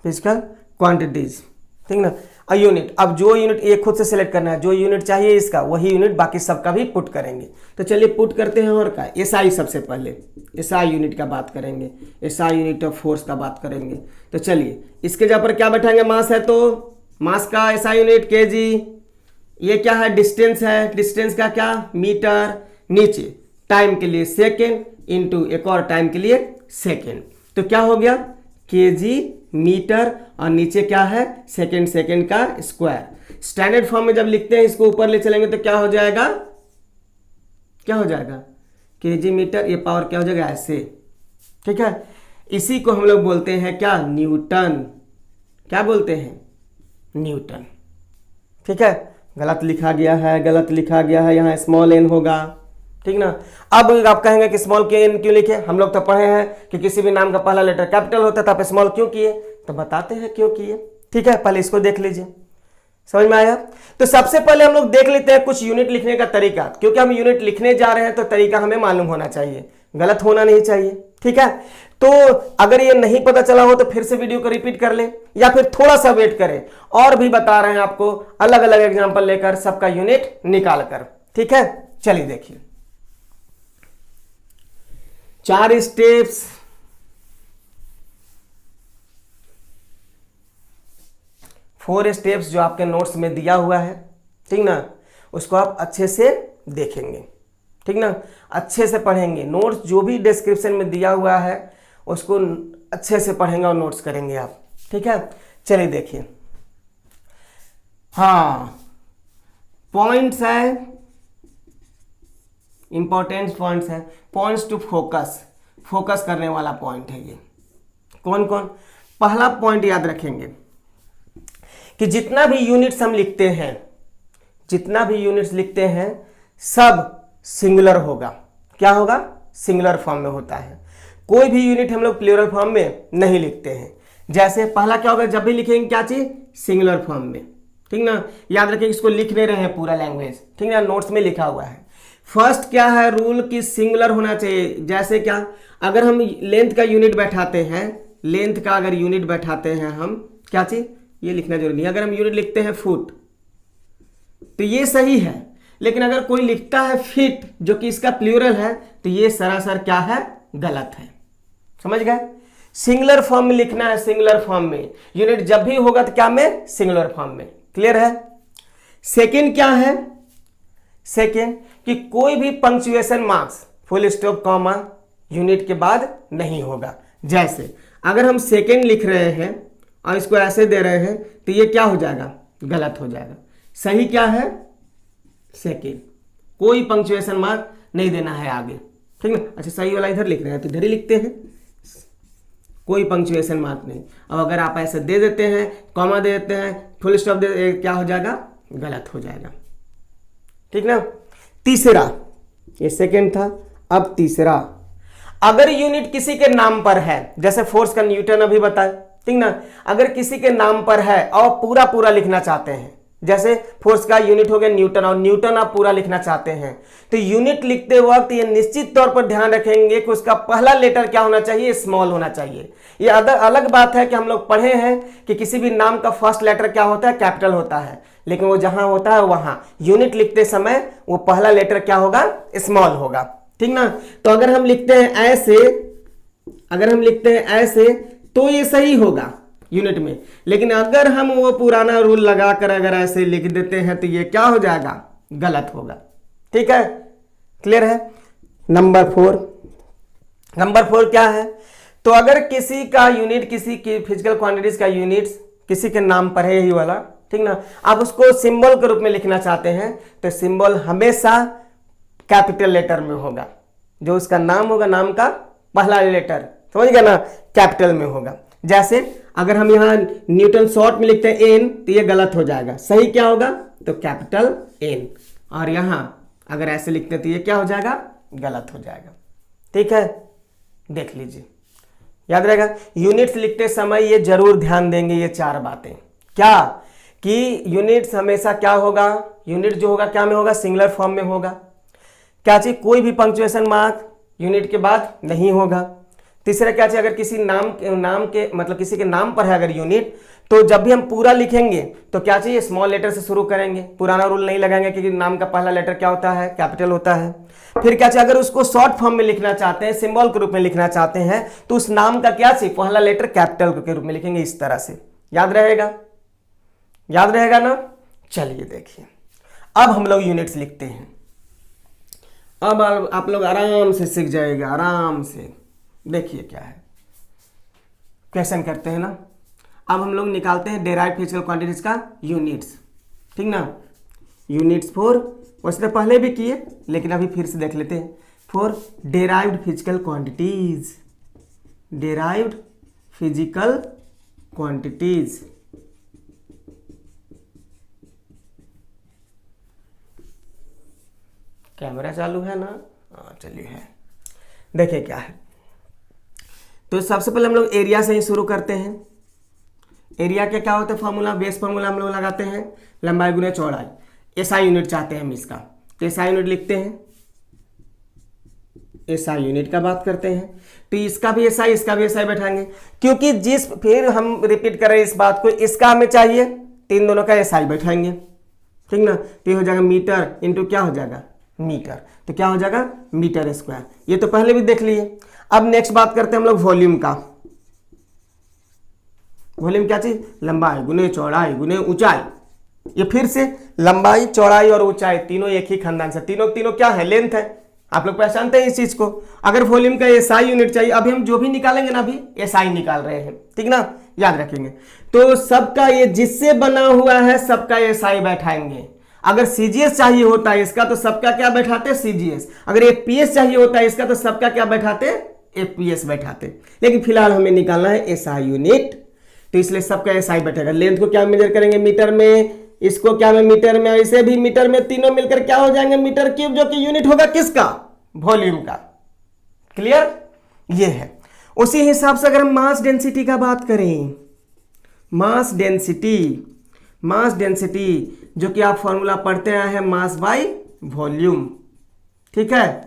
फिजिकल क्वांटिटीज, ठीक ना? यूनिट, अब जो यूनिट ये खुद से सिलेक्ट करना है, जो यूनिट चाहिए इसका वही यूनिट, बाकी सबका भी पुट करेंगे। तो चलिए पुट करते हैं। और का एसआई, सबसे पहले एसआई यूनिट का बात करेंगे, एसआई यूनिट ऑफ फोर्स का बात करेंगे। तो चलिए इसके जगह पर क्या बैठाएंगे? मास है तो मास का एसआई यूनिट केजी। ये क्या है? डिस्टेंस है, डिस्टेंस का क्या? मीटर। नीचे टाइम के लिए सेकेंड, इंटू एक और टाइम के लिए सेकेंड। तो क्या हो गया? केजी मीटर, और नीचे क्या है? सेकेंड का स्क्वायर। स्टैंडर्ड फॉर्म में जब लिखते हैं, इसको ऊपर ले चलेंगे तो क्या हो जाएगा? केजी मीटर, ये पावर क्या हो जाएगा? ऐसे। ठीक है, इसी को हम लोग बोलते हैं क्या? न्यूटन। क्या बोलते हैं? न्यूटन। ठीक है, गलत लिखा गया है, यहाँ स्मॉल n होगा। ठीक ना। अब आप कहेंगे कि स्मॉल के एन क्यों लिखे, हम लोग तो पढ़े हैं कि किसी भी नाम का पहला लेटर कैपिटल होता था, आप स्मॉल क्यों किए, तो बताते हैं क्यों किए। ठीक है, पहले इसको देख लीजिए, समझ में आया। तो सबसे पहले हम लोग देख लेते हैं कुछ यूनिट लिखने का तरीका, क्योंकि हम यूनिट लिखने जा रहे हैं तो तरीका हमें मालूम होना चाहिए, गलत होना नहीं चाहिए। ठीक है, तो अगर ये नहीं पता चला हो तो फिर से वीडियो को रिपीट कर ले या फिर थोड़ा सा वेट करें, और भी बता रहे हैं आपको अलग अलग एग्जांपल लेकर सबका यूनिट निकाल कर। ठीक है, चलिए देखिए 4 स्टेप्स, फोर स्टेप्स जो आपके नोट्स में दिया हुआ है, ठीक ना, उसको आप अच्छे से देखेंगे, ठीक ना, अच्छे से पढ़ेंगे। नोट्स जो भी डिस्क्रिप्शन में दिया हुआ है उसको अच्छे से पढ़ेंगे और नोट्स करेंगे आप। ठीक है, चलिए देखिए। हाँ, पॉइंट्स है, इंपॉर्टेंट पॉइंट्स है, पॉइंट्स टू फोकस, फोकस करने वाला पॉइंट है ये। कौन कौन? पहला पॉइंट याद रखेंगे कि जितना भी यूनिट्स हम लिखते हैं, जितना भी यूनिट्स लिखते हैं सब सिंगुलर होगा। क्या होगा? सिंगुलर फॉर्म में होता है। कोई भी यूनिट हम लोग प्लूरल फॉर्म में नहीं लिखते हैं। जैसे पहला क्या होगा, जब भी लिखेंगे क्या चीज? सिंगुलर फॉर्म में, ठीक ना। याद रखिए इसको लिख नहीं रहे हैं पूरा लैंग्वेज, ठीक ना, नोट्स में लिखा हुआ है। फर्स्ट क्या है रूल कि सिंगुलर होना चाहिए। जैसे क्या, अगर हम लेंथ का यूनिट बैठाते हैं, लेंथ का अगर यूनिट बैठाते हैं हम, क्या चीज? ये लिखना जरूरी नहीं। अगर हम यूनिट लिखते हैं फुट तो ये सही है, लेकिन अगर कोई लिखता है फीट जो कि इसका प्लूरल है तो ये सरासर क्या है? गलत है। समझ गए? सिंगुलर फॉर्म में लिखना है, सिंगुलर फॉर्म में यूनिट जब भी होगा तो क्या में? सिंगुलर फॉर्म में। क्लियर है? सेकंड क्या है? सेकंड कि कोई भी punctuation marks, full stop, comma unit के बाद नहीं होगा। जैसे अगर हम सेकंड लिख रहे हैं और इसको ऐसे दे रहे हैं तो ये क्या हो जाएगा? गलत हो जाएगा। सही क्या है? सेकंड, कोई पंक्चुएशन मार्क नहीं देना है आगे, ठीक है। अच्छा, सही वाला इधर लिख रहे हैं तो इधर ही लिखते हैं, कोई पंक्चुएशन मार्क नहीं। अब अगर आप ऐसे दे देते हैं, कॉमा दे देते हैं, फुल स्टॉप दे, क्या हो जाएगा? गलत हो जाएगा, ठीक ना। तीसरा, ये सेकंड था, अब तीसरा, अगर यूनिट किसी के नाम पर है, जैसे फोर्स का न्यूटन अभी बताए, ठीक ना, अगर किसी के नाम पर है और पूरा पूरा लिखना चाहते हैं, जैसे फोर्स का यूनिट हो गया न्यूटन और न्यूटन आप पूरा लिखना चाहते हैं, तो यूनिट लिखते वक्त ये निश्चित तौर पर ध्यान रखेंगे कि उसका पहला लेटर क्या होना चाहिए? स्मॉल होना चाहिए। ये अलग बात है कि हम लोग पढ़े हैं कि किसी भी नाम का फर्स्ट लेटर क्या होता है? कैपिटल होता है, लेकिन वो जहां होता है वहां यूनिट लिखते समय वो पहला लेटर क्या होगा? स्मॉल होगा, ठीक ना। तो अगर हम लिखते हैं ऐसे, अगर हम लिखते हैं ऐसे तो ये सही होगा यूनिट में, लेकिन अगर हम वो पुराना रूल लगाकर अगर ऐसे लिख देते हैं तो ये क्या हो जाएगा? गलत होगा, ठीक है। क्लियर है? नंबर 4, नंबर 4 क्या है? तो अगर किसी का यूनिट, किसी की फिजिकल क्वांटिटीज का यूनिट किसी के नाम पर है, यही वाला, ठीक ना, आप उसको सिंबल के रूप में लिखना चाहते हैं तो सिंबल हमेशा कैपिटल लेटर में होगा। जो उसका नाम होगा, नाम का पहला लेटर, समझ गया ना, कैपिटल में होगा। जैसे अगर हम यहाँ न्यूटन शॉर्ट में लिखते हैं एन तो ये गलत हो जाएगा। सही क्या होगा? तो कैपिटल एन। और यहाँ अगर ऐसे लिखते हैं तो ये क्या हो जाएगा? गलत हो जाएगा, ठीक है। देख लीजिए, याद रहेगा। यूनिट्स लिखते समय ये जरूर ध्यान देंगे ये 4 बातें। क्या? कि यूनिट्स हमेशा क्या होगा? यूनिट जो होगा क्या में होगा? सिंगुलर फॉर्म में होगा। क्या चाहिए? कोई भी पंक्चुएशन मार्क यूनिट के बाद नहीं होगा। तीसरा क्या चाहिए? अगर किसी नाम के मतलब किसी के नाम पर है अगर यूनिट, तो जब भी हम पूरा लिखेंगे तो क्या चाहिए? स्मॉल लेटर से शुरू करेंगे, पुराना रूल नहीं लगाएंगे, क्योंकि नाम का पहला लेटर क्या होता है? कैपिटल होता है। फिर क्या चाहिए? अगर उसको शॉर्ट फॉर्म में लिखना चाहते हैं, सिंबल के रूप में लिखना चाहते हैं, तो उस नाम का क्या चाहिए? पहला लेटर कैपिटल के रूप में लिखेंगे, इस तरह से। याद रहेगा? याद रहेगा ना। चलिए देखिए, अब हम लोग यूनिट्स लिखते हैं। अब आप लोग आराम से सीख जाएगा, आराम से। देखिए क्या है, क्वेश्चन करते हैं ना। अब हम लोग निकालते हैं डेराइव्ड फिजिकल क्वांटिटीज का यूनिट्स, ठीक ना। यूनिट्स फॉर, वैसे पहले भी किए लेकिन अभी फिर से देख लेते हैं। For derived physical quantities, derived physical quantities. Camera चालू है ना? चलिए है, देखिए क्या है। तो सबसे पहले हम लोग एरिया से ही शुरू करते हैं। एरिया के क्या होता है फॉर्मूला, बेस फॉर्मूला हम लोग लगाते हैं लंबाई गुने चौड़ाई। एसआई यूनिट चाहते हैं हम इसका, तो एसआई यूनिट लिखते हैं, एसआई यूनिट का बात करते हैं। तो इसका भी एसआई, इसका भी एसआई बैठाएंगे, क्योंकि जिस, फिर हम रिपीट करें इस बात को, इसका हमें चाहिए तो इन दोनों का एसआई बैठाएंगे, ठीक ना। तो ये हो जाएगा मीटर इंटू क्या हो जाएगा मीटर, तो क्या हो जाएगा मीटर स्क्वायर। ये तो पहले भी देख लिए। अब नेक्स्ट बात करते हैं हम लोग वॉल्यूम का। वॉल्यूम क्या चीज, लंबाई गुने चौड़ाई गुने ऊंचाई। ये फिर से लंबाई चौड़ाई और ऊंचाई तीनों एक ही खानदान से, तीनों क्या है, लेंथ है। आप लोग पहचानते हैं इस चीज को। अगर वॉल्यूम का एसआई यूनिट चाहिए, अभी हम जो भी निकालेंगे ना, अभी एसआई निकाल रहे हैं, ठीक ना, याद रखेंगे। तो सबका ये जिससे बना हुआ है सबका एसआई बैठाएंगे। अगर सीजीएस चाहिए होता है इसका तो सबका क्या बैठाते, सीजीएस। अगर एफपीएस चाहिए होता है इसका तो सबका क्या बैठाते, एफपीएस बैठाते। लेकिन फिलहाल हमें निकालना है एसआई यूनिट, तो इसलिए सबका एसआई बैठेगा। लेंथ को क्या मेजर करेंगे मीटर में, इसको क्या में मीटर में, इसे भी मीटर में, तीनों मिलकर क्या हो जाएंगे मीटर क्यूब, जो कि यूनिट होगा किसका, वॉल्यूम का। क्लियर, ये है। उसी हिसाब से अगर हम मास डेंसिटी का बात करें, मास डेंसिटी जो कि आप फॉर्मूला पढ़ते आए हैं, मास बाय वॉल्यूम, ठीक है।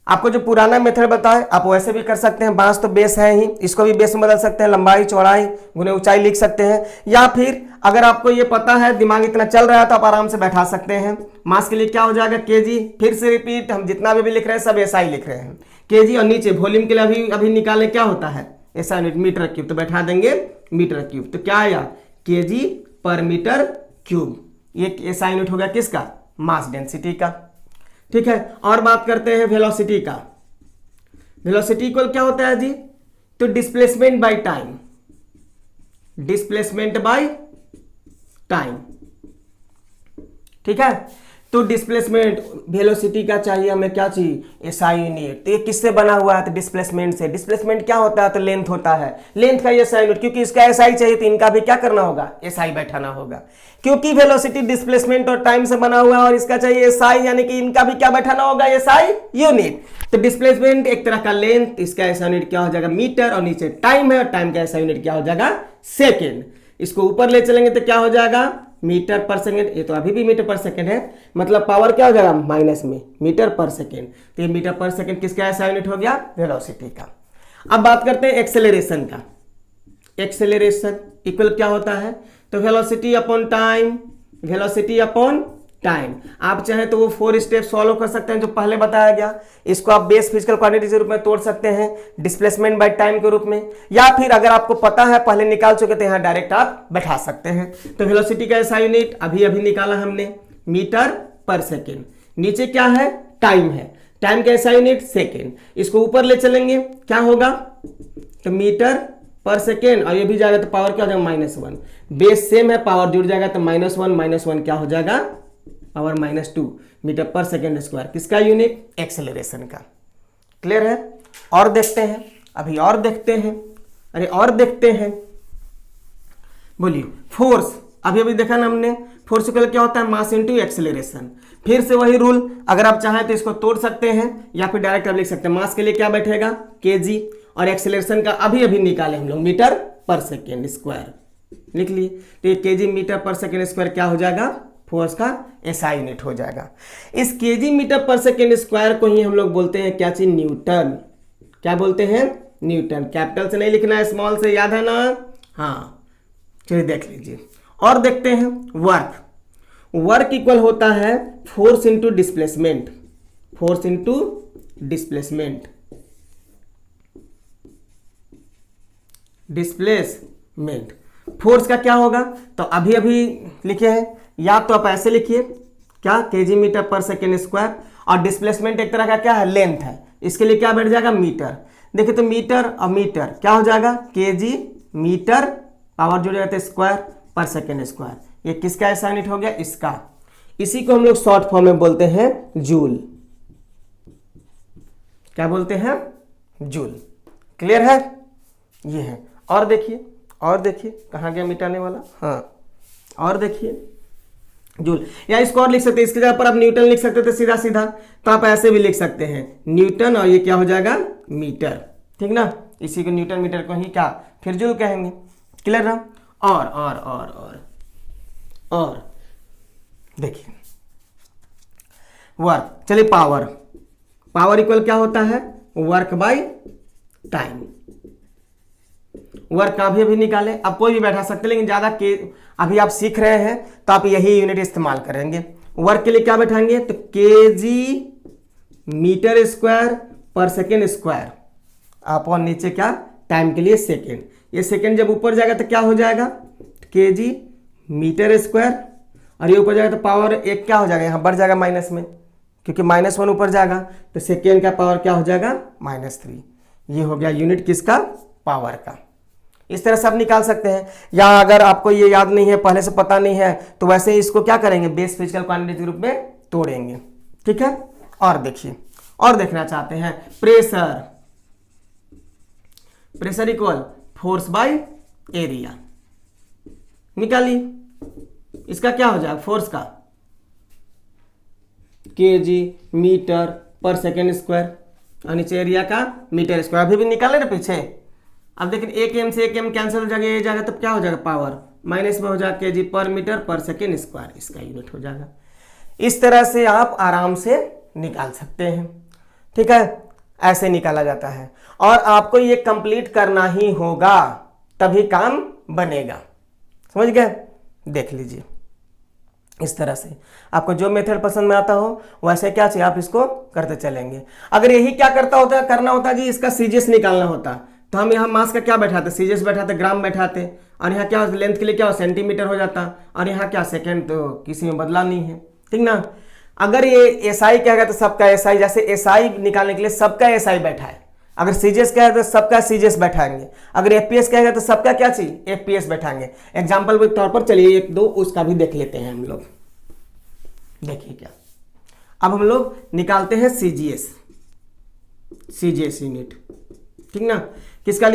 आपको जो पुराना मेथड बताए आप वैसे भी कर सकते हैं। मास तो बेस है ही, इसको भी बेस में बदल सकते हैं, लंबाई चौड़ाई गुने ऊंचाई लिख सकते हैं। या फिर अगर आपको ये पता है, दिमाग इतना चल रहा है, तो आप आराम से बैठा सकते हैं। मास के लिए क्या हो जाएगा केजी, फिर से रिपीट, हम जितना भी लिख रहे हैं सब एसआई लिख रहे हैं, केजी। और नीचे वॉल्यूम के लिए अभी निकाले क्या होता है एसआई यूनिट, मीटर क्यूब, तो बैठा देंगे मीटर क्यूब। तो क्या आया केजी पर मीटर क्यूब। ये एसआई यूनिट हो गया किसका, मास डेंसिटी का, ठीक है। और बात करते हैं वेलोसिटी का। वेलोसिटी इक्वल क्या होता है जी, तो displacement by time, displacement by time, ठीक है। तो डिस्प्लेसमेंट वेलोसिटी का चाहिए हमें, क्या चाहिए, एसआई यूनिट। तो ये किससे बना हुआ है, तो डिस्प्लेसमेंट से। डिस्प्लेसमेंट क्या होता है, तो लेंथ होता है, लेंथ का एसआई यूनिट। क्योंकि इसका एसआई चाहिए तो इनका भी क्या करना होगा, एसआई बैठाना होगा। क्योंकि वेलोसिटी डिस्प्लेसमेंट और टाइम से बना हुआ है और इसका चाहिए एसआई, यानी कि इनका भी क्या बैठाना होगा, एसआई यूनिट। तो डिस्प्लेसमेंट एक तरह का लेंथ, इसका एसआई यूनिट क्या हो जाएगा मीटर, और नीचे टाइम है और टाइम का एसआई यूनिट क्या हो जाएगा सेकेंड। इसको ऊपर ले चलेंगे तो क्या हो जाएगा मीटर पर सेकेंड। ये तो अभी भी मीटर पर सेकेंड है, मतलब पावर क्या हो जाएगा माइनस में, मीटर पर सेकेंड। तो ये मीटर पर सेकेंड किसका एसआई यूनिट हो गया, वेलोसिटी का। अब बात करते हैं एक्सेलरेशन का। एक्सेलरेशन इक्वल क्या होता है, तो velocity upon time, velocity upon time. आप चाहें तो वो 4 स्टेप सॉल्व कर सकते हैं जो पहले बताया गया। इसको आप बेस फिजिकल क्वांटिटी के रूप में तोड़ सकते हैं, डिस्प्लेसमेंट बाय टाइम के रूप में, या फिर अगर आपको पता है पहले निकाल चुके तो यहाँ डायरेक्ट आप बैठा सकते हैं। तो वेलोसिटी का एसआई यूनिट अभी निकाला हमने, मीटर पर सेकेंड। नीचे क्या है, टाइम है, टाइम का एसआई यूनिट सेकेंड। इसको ऊपर ले चलेंगे क्या होगा, तो मीटर पर सेकेंड, और ये भी जाएगा तो पावर क्या हो जाएगा -1। बेस सेम है, पावर जुड़ जाएगा तो -1 क्या हो जाएगा, पावर -2 मीटर पर सेकेंड स्क्वायर। किसका यूनिट, एक्सेलरेशन का। क्लियर है। और देखते हैं, अभी और देखते हैं, अरे और देखते हैं, बोलिए। फोर्स अभी देखा ना हमने, फोर्स इक्वल क्या होता है, मास इनटू एक्सेलरेशन। फिर से वही रूल, अगर आप चाहें तो इसको तोड़ सकते हैं या फिर डायरेक्ट आप लिख सकते हैं। मास के लिए क्या बैठेगा केजी, और एक्सेलरेशन का अभी निकाले हम लोग मीटर पर सेकेंड स्क्वायर, लिख लिए। तो ये केजी मीटर पर सेकेंड स्क्वायर क्या हो जाएगा, फोर्स का एसआई यूनिट हो जाएगा। इस केजी मीटर पर सेकेंड स्क्वायर को ही हम लोग बोलते हैं क्या चीज, न्यूटन। क्या बोलते हैं, न्यूटन। कैपिटल से नहीं लिखना है, स्मॉल से, याद है ना, हाँ। चलिए देख लीजिए और देखते हैं। वर्क, वर्क इक्वल होता है force into displacement, force into displacement, displacement. Force का क्या होगा, तो अभी लिखे हैं, या तो आप ऐसे लिखिए क्या, केजी मीटर पर सेकेंड स्क्वायर, और डिस्प्लेसमेंट एक तरह का क्या है, लेंथ है। इसके लिए क्या बैठ जाएगा, मीटर। देखिए तो मीटर और मीटर क्या हो जाएगा, केजी मीटर, पावर जुड़ जाता है स्क्वायर पर सेकेंड स्क्वायर। ये किसका ऐसा यूनिट हो गया, इसका। इसी को हम लोग शॉर्ट फॉर्म में बोलते हैं जूल। क्या बोलते हैं, जूल। क्लियर है, ये है। और देखिए, और देखिए, कहाँ गया मिटाने वाला, हाँ। और देखिए, जूल, या इसको और लिख सकते हैं, इसके जगह पर आप न्यूटन लिख सकते थे सीधा सीधा, तो आप ऐसे भी लिख सकते हैं न्यूटन, और ये क्या हो जाएगा मीटर, ठीक ना। इसी को न्यूटन मीटर को ही क्या फिर जूल कहेंगे। क्लियर ना। और देखिए वर्क, चलिए पावर इक्वल क्या होता है, वर्क बाय टाइम। वर्क का अभी निकाले, आप कोई भी बैठा सकते हैं, लेकिन ज्यादा के अभी आप सीख रहे हैं तो आप यही यूनिट इस्तेमाल करेंगे। वर्क के लिए क्या बैठाएंगे, तो केजी मीटर स्क्वायर पर सेकेंड स्क्वायर, आप और नीचे क्या टाइम के लिए सेकेंड। ये सेकेंड जब ऊपर जाएगा तो क्या हो जाएगा, केजी मीटर स्क्वायर, और ये ऊपर जाएगा तो पावर एक क्या हो जाएगा, यहाँ बढ़ जाएगा माइनस में, क्योंकि -1 ऊपर जाएगा, तो सेकेंड का पावर क्या हो जाएगा -3। ये हो गया यूनिट किसका, पावर का। इस तरह से आप निकाल सकते हैं। या अगर आपको ये याद नहीं है, पहले से पता नहीं है, तो वैसे ही इसको क्या करेंगे, बेस फिजिकल क्वांटिटी के रूप में तोड़ेंगे। ठीक है। और देखिए, और देखना चाहते हैं pressure equal force by area, निकालिए। इसका क्या हो जाएगा, फोर्स का केजी मीटर पर सेकेंड स्क्वायर, और नीचे एरिया का मीटर स्क्वायर। अभी भी निकाले ना पीछे। अब देखिए एक एम से एक एम कैंसिल हो जाएगा, ये जाएगा, तब क्या हो जाएगा, पावर माइनस में हो जाएगा केजी पर मीटर पर सेकेंड स्क्वायर, इसका यूनिट हो जाएगा। इस तरह से आप आराम से निकाल सकते हैं। ठीक है, ऐसे निकाला जाता है, और आपको ये कंप्लीट करना ही होगा, तभी काम बनेगा। समझ गए। देख लीजिए, इस तरह से आपको जो मेथड पसंद में आता हो वैसे क्या चाहिए आप इसको करते चलेंगे। अगर यही क्या करना होता जी, इसका सीजीएस निकालना होता, तो हम यहाँ मास का क्या बैठाते, सीजीएस बैठाते, ग्राम बैठाते, और यहाँ क्या लेंथ के लिए क्या हो, सेंटीमीटर हो जाता, और यहाँ क्या सेकेंड, तो किसी में बदला नहीं है। ठीक ना। अगर ये एसआई कहेगा तो सबका एसआई, जैसे एसआई निकालने के लिए सबका एसआई बैठा है। अगर सीजीएस कहेगा तो सबका सीजीएस बैठाएंगे। अगर एफपीएस कहेगा तो सबका क्या चाहिए, एफपीएस बैठाएंगे। एग्जाम्पल के तौर पर चलिए एक दो उसका भी देख लेते हैं हम लोग। देखिए क्या, अब हम लोग निकालते हैं सीजीएस यूनिट। ठीक ना। किसका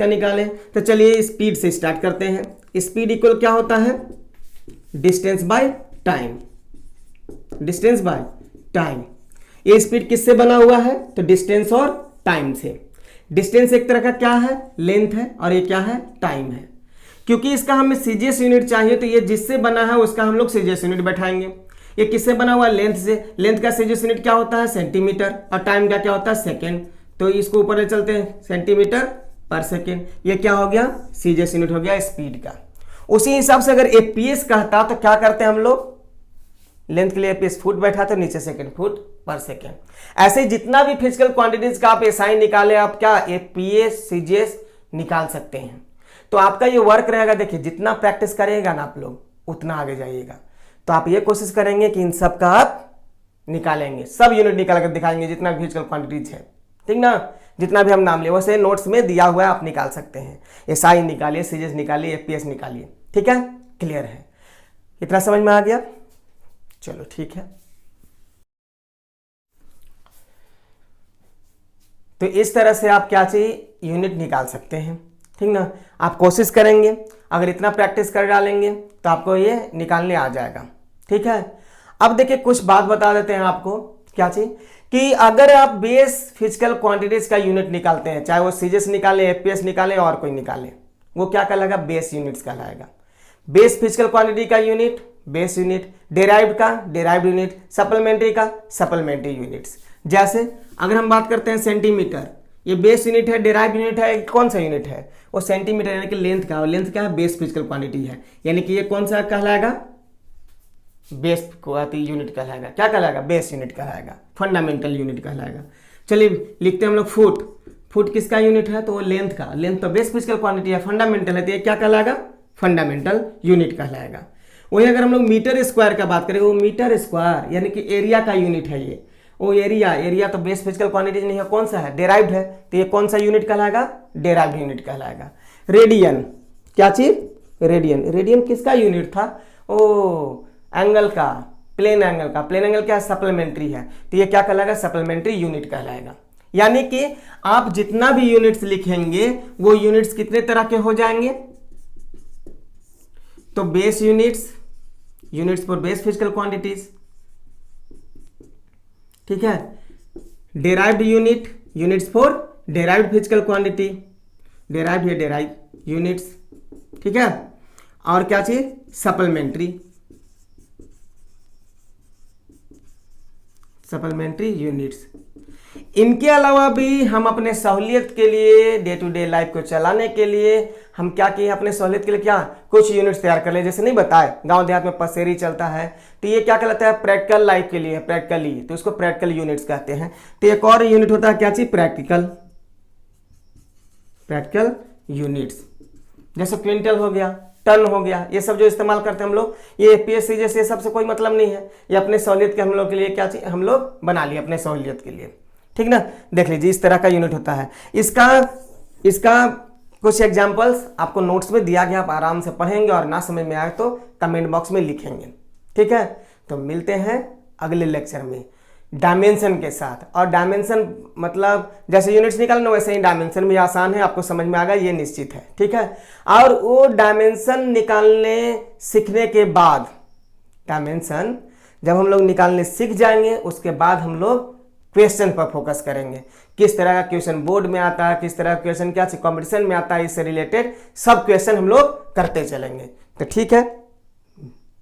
निकालें, तो चलिए स्पीड से स्टार्ट करते हैं। स्पीड इक्वल क्या होता है, डिस्टेंस बाय टाइम। ये स्पीड किससे बना हुआ है, तो डिस्टेंस और टाइम से। डिस्टेंस एक तरह का क्या है, लेंथ है, और ये क्या है, टाइम है। क्योंकि इसका हमें सीजीएस यूनिट चाहिए, तो ये जिससे बना है उसका हम लोग सीजीएस यूनिट बैठाएंगे। ये किससे बना हुआ है, लेंथ से। लेंथ का सीजीएस यूनिट क्या होता है, सेंटीमीटर, और टाइम का क्या होता है, सेकेंड। तो इसको ऊपर ले चलते हैं, सेंटीमीटर पर सेकेंड। ये क्या हो गया, सीजीएस यूनिट हो गया स्पीड का। उसी हिसाब से अगर एपीएस कहता तो क्या करते हैं हम लोग, लेंथ के लिए एपीएस फुट बैठाते, नीचे सेकेंड फुट पर सेकेंड। ऐसे जितना भी फिजिकल क्वांटिटीज का आप एसआई निकाले, आप क्या एपीएस सीजीएस निकाल सकते हैं। तो आपका ये वर्क रहेगा। देखिए जितना प्रैक्टिस करेगा ना आप लोग, उतना आगे जाइएगा। तो आप ये कोशिश करेंगे कि इन सब का आप निकालेंगे, सब यूनिट निकाल कर दिखाएंगे, जितना भी फिजिकल क्वांटिटीज है। ठीक ना। जितना भी हम नाम ले, वैसे नोट्स में दिया हुआ है, आप निकाल सकते हैं। एसआई निकालिए, सीजीएस निकालिए, एफपीएस निकालिए। ठीक है, क्लियर है, इतना समझ में आ गया। चलो ठीक है। तो इस तरह से आप क्या चाहिए, यूनिट निकाल सकते हैं। ठीक ना। आप कोशिश करेंगे, अगर इतना प्रैक्टिस कर डालेंगे तो आपको ये निकालने आ जाएगा। ठीक है। अब देखिए कुछ बात बता देते हैं आपको, क्या चाहिए कि अगर आप बेस फिजिकल क्वांटिटीज का यूनिट निकालते हैं, चाहे वो सीजीएस निकाले, एफपीएस निकाले, और कोई निकाले, वो क्या कहलाएगा, बेस यूनिट्स कहलाएगा। बेस फिजिकल क्वांटिटी का यूनिट बेस यूनिट, डेराइव्ड का डेराइव्ड यूनिट, सप्लीमेंट्री का सप्लीमेंट्री यूनिट्स। जैसे अगर हम बात करते हैं सेंटीमीटर, ये बेस यूनिट है, डेराइव्ड यूनिट है, कौन सा यूनिट है, वो सेंटीमीटर, यानी कि लेंथ का, और लेंथ क्या है, बेस फिजिकल क्वांटिटी है, यानी कि ये कौन सा कहलाएगा, बेस यूनिट कहलाएगा। क्या कहलाएगा, बेस यूनिट कहलाएगा, फंडामेंटल यूनिट कहलाएगा। चलिए लिखते हैं हम लोग फुट किसका यूनिट है, तो वो लेंथ का, लेंथ तो बेस फिजिकल क्वांटिटी है, फंडामेंटल है, तो ये क्या कहलाएगा, फंडामेंटल यूनिट कहलाएगा। वही अगर हम लोग मीटर स्क्वायर का बात करें, वो मीटर स्क्वायर यानी कि एरिया का यूनिट है ये। वो एरिया तो बेस फिजिकल क्वांटिटी नहीं है, कौन सा है, डेराइव्ड है, तो ये कौन सा यूनिट कहलाएगा, डेराइव्ड यूनिट कहलाएगा। रेडियन, क्या चीज, रेडियन किसका यूनिट था, ओ एंगल का, प्लेन एंगल का। प्लेन एंगल क्या है, सप्लीमेंट्री है, तो ये क्या कहलाएगा, सप्लीमेंट्री यूनिट कहलाएगा। यानी कि आप जितना भी यूनिट्स लिखेंगे वो यूनिट्स कितने तरह के हो जाएंगे, तो base units, units for base physical quantities, ठीक है। Derived unit, units for derived physical quantity, derived या डेराइव यूनिट्स, ठीक है। और क्या चीज, सप्लीमेंट्री, सप्लीमेंट्री यूनिट्स। इनके अलावा भी हम अपने सहूलियत के लिए, डे टू डे लाइफ को चलाने के लिए हम क्या किए, अपने सहूलियत के लिए क्या कुछ यूनिट्स तैयार कर ले। जैसे नहीं बताए गांव देहात में पसेरी चलता है, तो ये क्या कहलाता है, प्रैक्टिकल लाइफ के लिए, प्रैक्टिकली, तो इसको प्रैक्टिकल यूनिट्स कहते हैं। तो एक और यूनिट होता है क्या चीज, प्रैक्टिकल, प्रैक्टिकल यूनिट्स। जैसे क्विंटल हो गया, टन हो गया, ये सब जो इस्तेमाल करते हैं हम लोग, ये एपीएससी जैसे ये सबसे कोई मतलब नहीं है, ये अपने सहूलियत के हम लोग के लिए क्या चीज हम लोग बना लिए अपने सहूलियत के लिए, ठीक ना। देख लीजिए इस तरह का यूनिट होता है। इसका कुछ एग्जांपल्स आपको नोट्स में दिया गया, आप आराम से पढ़ेंगे और ना समझ में आए तो कमेंट बॉक्स में लिखेंगे, ठीक है। तो मिलते हैं अगले लेक्चर में डायमेंशन के साथ। और डायमेंशन मतलब जैसे यूनिट्स निकालना वैसे ही डायमेंशन भी आसान है, आपको समझ में आ गया ये निश्चित है, ठीक है। और वो डायमेंशन निकालने सीखने के बाद, डायमेंशन जब हम लोग निकालने सीख जाएंगे उसके बाद हम लोग क्वेश्चन पर फोकस करेंगे, किस तरह का क्वेश्चन बोर्ड में आता है, किस तरह का क्वेश्चन क्या कंपटीशन में आता है, इससे रिलेटेड सब क्वेश्चन हम लोग करते चलेंगे। तो ठीक है,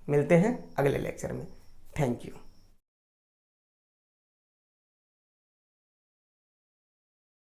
मिलते हैं अगले लेक्चर में। Thank you.